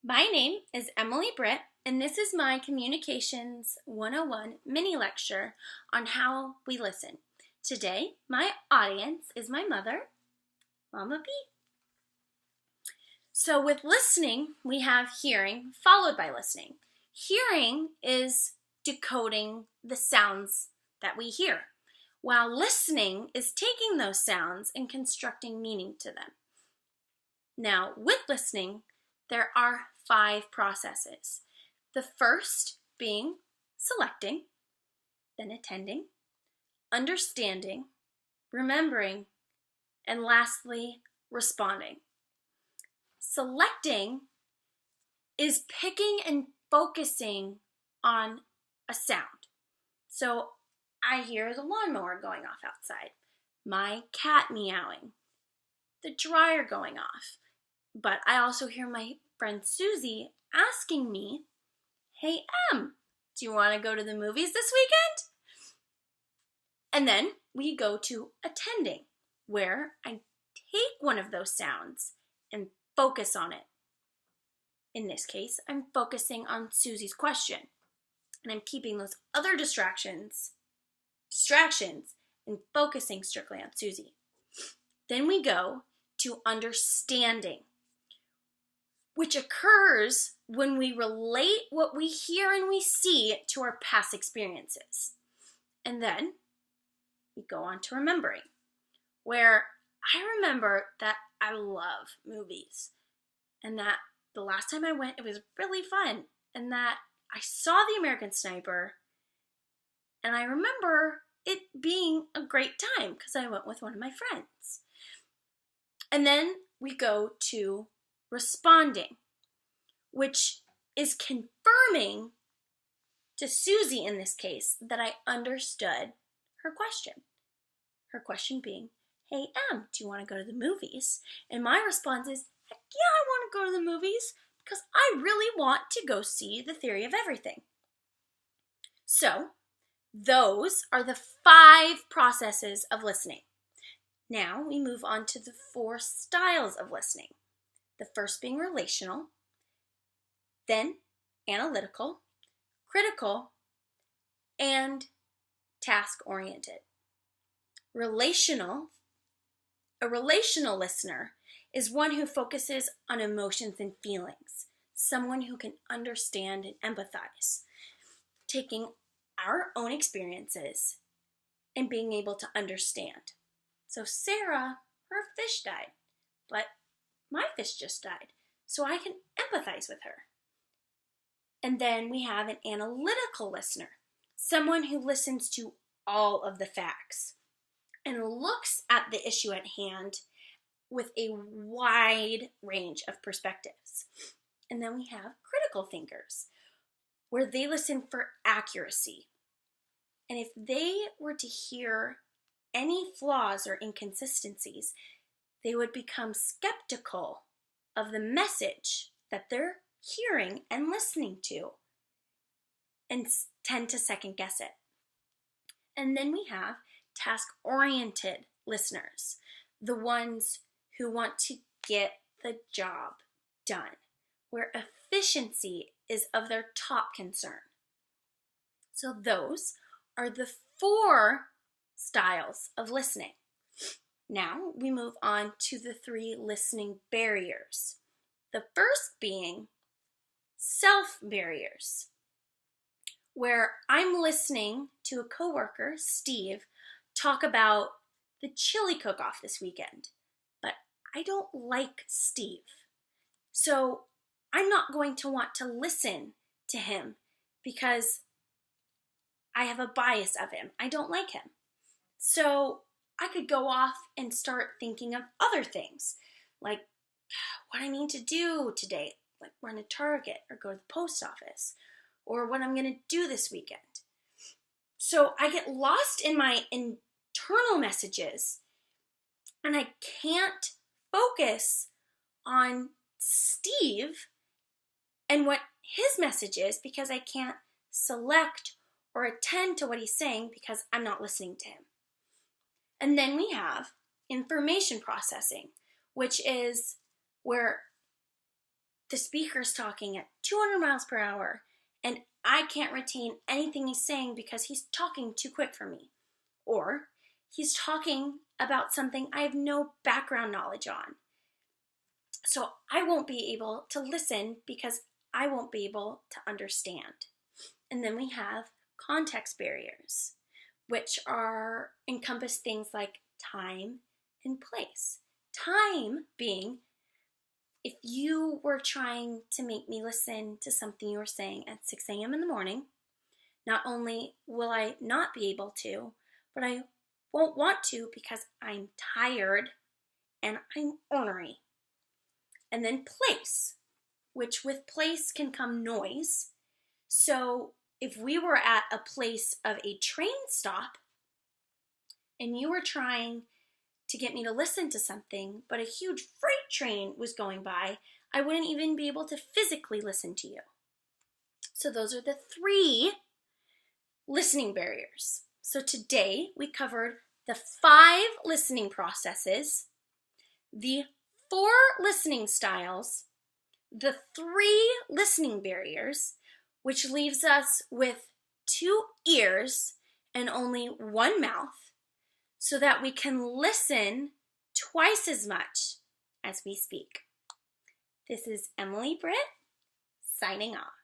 My name is Emily Britt, and this is my Communications 101 mini lecture on how we listen. Today, my audience is my mother, Mama B. So with listening, we have hearing followed by listening. Hearing is decoding the sounds that we hear, while listening is taking those sounds and constructing meaning to them. Now, with listening, there are 5 processes. The first being selecting, then attending, understanding, remembering, and lastly, responding. Selecting is picking and focusing on a sound. So I hear the lawnmower going off outside, my cat meowing, the dryer going off. But I also hear my friend Susie asking me, "Hey, Em, do you want to go to the movies this weekend?" And then we go to attending, where I take one of those sounds and focus on it. In this case, I'm focusing on Susie's question, and I'm keeping those other distractions, and focusing strictly on Susie. Then we go to understanding, which occurs when we relate what we hear and we see to our past experiences. And then we go on to remembering, where I remember that I love movies, and that the last time I went, it was really fun, and that I saw The American Sniper, and I remember it being a great time because I went with one of my friends. And then we go to responding, which is confirming to Susie in this case that I understood her question. Her question being, "Hey, Em, do you want to go to the movies?" And my response is, "Heck yeah, I want to go to the movies because I really want to go see The Theory of Everything." So, those are the 5 processes of listening. Now we move on to the 4 styles of listening. The first being relational, then analytical, critical, and task-oriented. A relational listener is one who focuses on emotions and feelings, someone who can understand and empathize, taking our own experiences and being able to understand. So Sarah, her fish died, but my fish just died, so I can empathize with her. And then we have an analytical listener, someone who listens to all of the facts and looks at the issue at hand with a wide range of perspectives. And then we have critical thinkers, where they listen for accuracy. And if they were to hear any flaws or inconsistencies, they would become skeptical of the message that they're hearing and listening to and tend to second guess it. And then we have task-oriented listeners, the ones who want to get the job done, where efficiency is of their top concern. So those are the 4 styles of listening. Now we move on to the 3 listening barriers. The first being self-barriers, where I'm listening to a coworker, Steve, talk about the chili cook-off this weekend, but I don't like Steve. So I'm not going to want to listen to him because I have a bias of him. I don't like him. So I could go off and start thinking of other things, like what I need to do today, like run to Target or go to the post office, or what I'm going to do this weekend. So I get lost in my internal messages, and I can't focus on Steve and what his message is because I can't select or attend to what he's saying because I'm not listening to him. And then we have information processing, which is where the speaker's talking at 200 miles per hour and I can't retain anything he's saying because he's talking too quick for me. Or he's talking about something I have no background knowledge on. So I won't be able to listen because I won't be able to understand. And then we have context barriers, which encompass things like time and place. Time being, if you were trying to make me listen to something you were saying at 6 a.m. in the morning, not only will I not be able to, but I won't want to because I'm tired and I'm ornery. And then place, which with place can come noise. So if we were at a place of a train stop and you were trying to get me to listen to something, but a huge freight train was going by, I wouldn't even be able to physically listen to you. So those are the 3 listening barriers. So today we covered the 5 listening processes, the 4 listening styles, the 3 listening barriers, which leaves us with 2 ears and only 1 mouth, so that we can listen twice as much as we speak. This is Emily Britt, signing off.